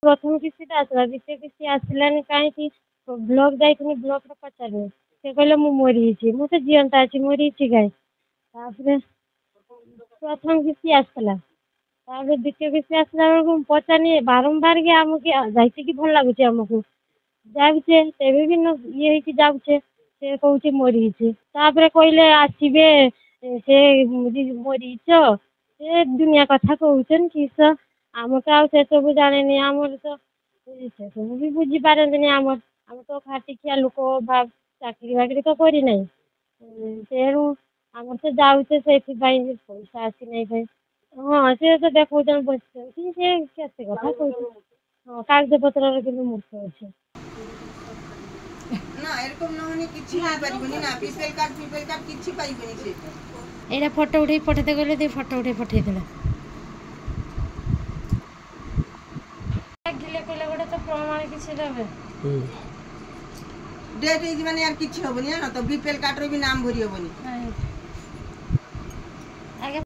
प्रथम किस्ती आसला द्वितीय किस्ती आसलानी कहीं ब्लॉक जाइए ब्लॉक पचारे से कहले मरी मुझे जीवंता अच्छी मरी गाय प्रथम किस्ती आसला द्वितीय किस्ती आसला बेलू पचारे बारंबार के आमको जाइए कि भल लगुच आमको जाऊे तेरे भी ये जाऊे से कौच मरी कहले आसबे से मरीच से दुनिया कथा कहन किस आम तो आ सब जाने आम तो से सब भी बुझी पारती आम तो खाटिकिया लोक चाकरी बाकरी तो करना तेणु आम तो जाऊे से पैसा आसी ना हाँ सी तो देखा बस के कथा कह कागज पत्र कि मूर्ख अच्छे ना एरकम नहने किछि हो परिबनी ना पीपल कार्ड किछि पाइबनी से एटा फोटो उठे पठेते कहले दे फोटो उठे पठे देला गिले कहले गोटे तो प्रमाण किछि देबे डेट इज माने यार किछि होबनी ना तो बीपीएल कार्ड रो भी नाम भरी होबनी आगे